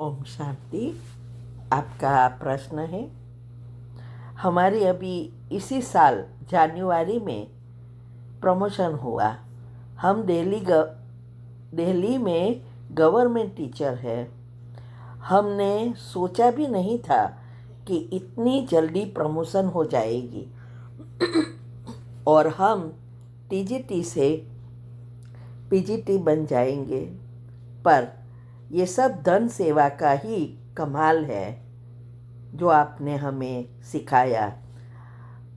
ओम शांति। आपका प्रश्न है, हमारी अभी इसी साल जनवरी में प्रमोशन हुआ। हम दिल्ली में गवर्नमेंट टीचर है। हमने सोचा भी नहीं था कि इतनी जल्दी प्रमोशन हो जाएगी और हम टीजीटी से पीजीटी बन जाएंगे। पर ये सब धन सेवा का ही कमाल है जो आपने हमें सिखाया।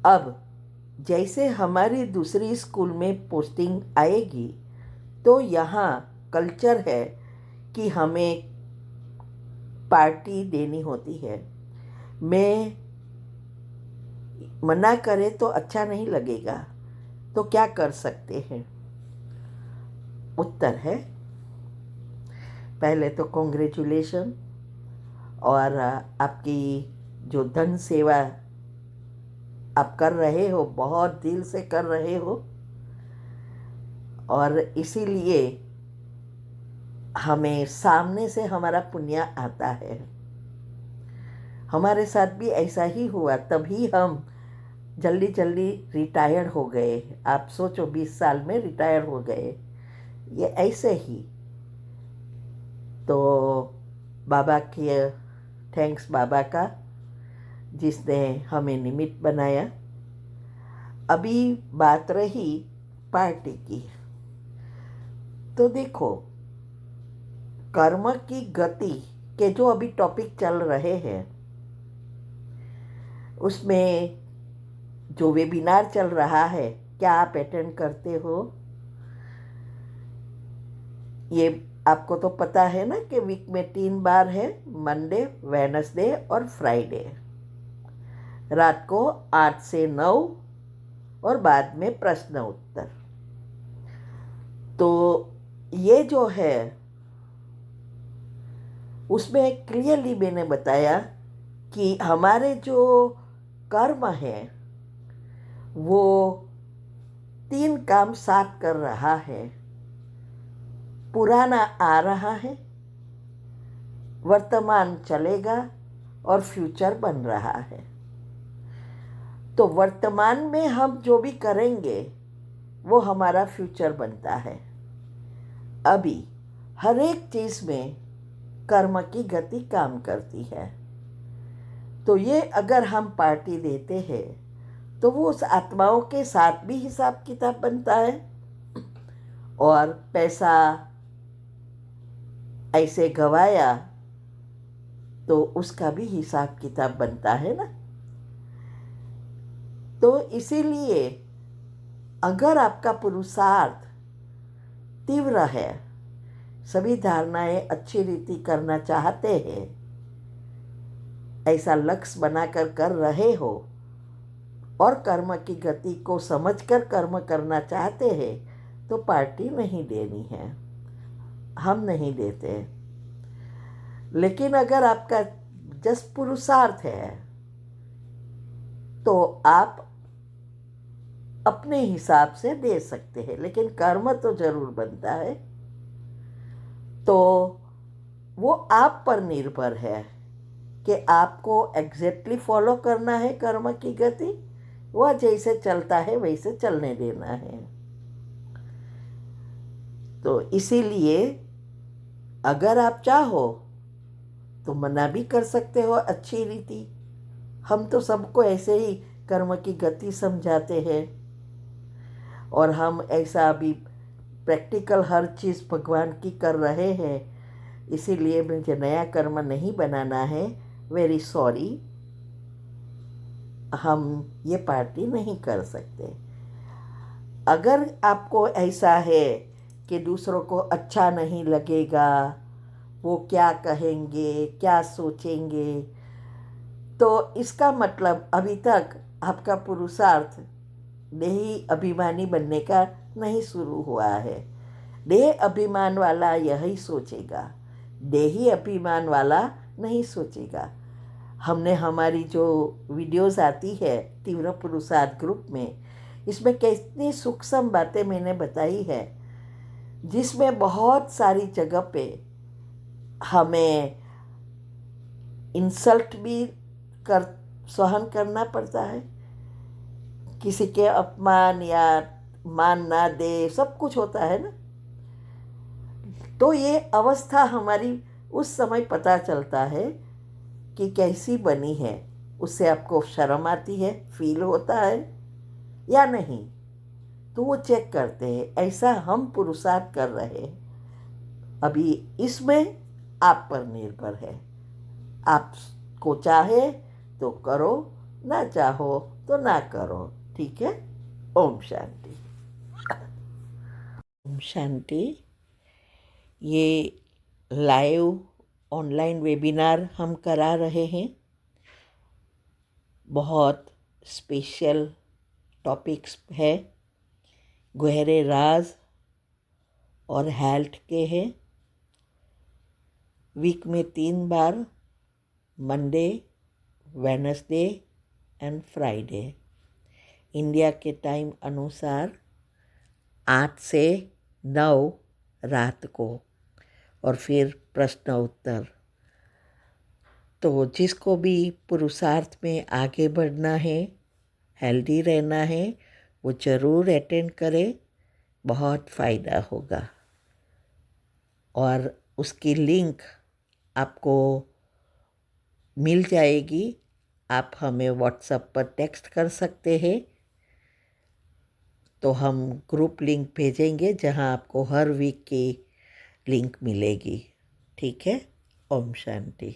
अब जैसे हमारी दूसरी स्कूल में पोस्टिंग आएगी तो यहाँ कल्चर है कि हमें पार्टी देनी होती है। मैं मना करे तो अच्छा नहीं लगेगा, तो क्या कर सकते हैं? उत्तर है, पहले तो कॉन्ग्रेचुलेशन। और आपकी जो धन सेवा आप कर रहे हो, बहुत दिल से कर रहे हो, और इसीलिए हमें सामने से हमारा पुण्य आता है। हमारे साथ भी ऐसा ही हुआ, तभी हम जल्दी जल्दी रिटायर्ड हो गए। आप सोचो, 20 साल में रिटायर हो गए। ये ऐसे ही तो बाबा की थैंक्स, बाबा का, जिसने हमें निमित्त बनाया। अभी बात रही पार्टी की, तो देखो, कर्म की गति के जो अभी टॉपिक चल रहे हैं, उसमें जो वेबिनार चल रहा है, क्या आप अटेंड करते हो? ये आपको तो पता है ना कि वीक में 3 बार है, मंडे, वेडनेसडे और फ्राइडे, रात को 8 से 9, और बाद में प्रश्न उत्तर। तो ये जो है, उसमें क्लियरली मैंने बताया कि हमारे जो कर्म है वो 3 काम साथ कर रहा है। पुराना आ रहा है, वर्तमान चलेगा और फ्यूचर बन रहा है। तो वर्तमान में हम जो भी करेंगे वो हमारा फ्यूचर बनता है। अभी हर एक चीज में कर्म की गति काम करती है। तो ये अगर हम पार्टी देते हैं तो वो उस आत्माओं के साथ भी हिसाब किताब बनता है, और पैसा ऐसे गवाया तो उसका भी हिसाब किताब बनता है ना। तो इसीलिए अगर आपका पुरुषार्थ तीव्र है, सभी धारणाएं अच्छी रीति करना चाहते हैं, ऐसा लक्ष्य बनाकर कर रहे हो, और कर्म की गति को समझकर कर्म करना चाहते हैं, तो पार्टी नहीं देनी है, हम नहीं देते। लेकिन अगर आपका जस्ट पुरुषार्थ है तो आप अपने हिसाब से दे सकते हैं, लेकिन कर्म तो जरूर बनता है। तो वो आप पर निर्भर है कि आपको एग्जैक्टली फॉलो करना है कर्म की गति, वह जैसे चलता है वैसे चलने देना है। तो इसीलिए अगर आप चाहो तो मना भी कर सकते हो अच्छी रीति। हम तो सबको ऐसे ही कर्म की गति समझाते हैं, और हम ऐसा अभी प्रैक्टिकल हर चीज़ भगवान की कर रहे हैं। इसीलिए मुझे नया कर्म नहीं बनाना है। वेरी सॉरी, हम ये पार्टी नहीं कर सकते। अगर आपको ऐसा है कि दूसरों को अच्छा नहीं लगेगा, वो क्या कहेंगे, क्या सोचेंगे, तो इसका मतलब अभी तक आपका पुरुषार्थ देही अभिमानी बनने का नहीं शुरू हुआ है। देह अभिमान वाला यही सोचेगा, देही अभिमान वाला नहीं सोचेगा। हमने हमारी जो वीडियोस आती है तीव्र पुरुषार्थ ग्रुप में, इसमें कितनी सूक्ष्म बातें मैंने बताई है, जिसमें बहुत सारी जगह पे हमें इंसल्ट भी कर सहन करना पड़ता है, किसी के अपमान या मान ना दे, सब कुछ होता है ना। तो ये अवस्था हमारी उस समय पता चलता है कि कैसी बनी है। उससे आपको शर्म आती है, फील होता है या नहीं, तो वो चेक करते हैं। ऐसा हम पुरुषार्थ कर रहे हैं। अभी इसमें आप पर निर्भर है। आपको चाहे तो करो, ना चाहो तो ना करो। ठीक है। ओम शांति। ओम शांति। ये लाइव ऑनलाइन वेबिनार हम करा रहे हैं। बहुत स्पेशल टॉपिक्स है, गहरे राज और हेल्थ के हैं। वीक में 3 बार, Monday, Wednesday and Friday, India के टाइम अनुसार 8 से 9 रात को, और फिर प्रश्न उत्तर। तो जिसको भी पुरुषार्थ में आगे बढ़ना है, हेल्दी रहना है, वो ज़रूर अटेंड करे, बहुत फ़ायदा होगा। और उसकी लिंक आपको मिल जाएगी। आप हमें व्हाट्सएप पर टेक्स्ट कर सकते हैं, तो हम ग्रुप लिंक भेजेंगे जहां आपको हर वीक की लिंक मिलेगी। ठीक है। ओम शांति।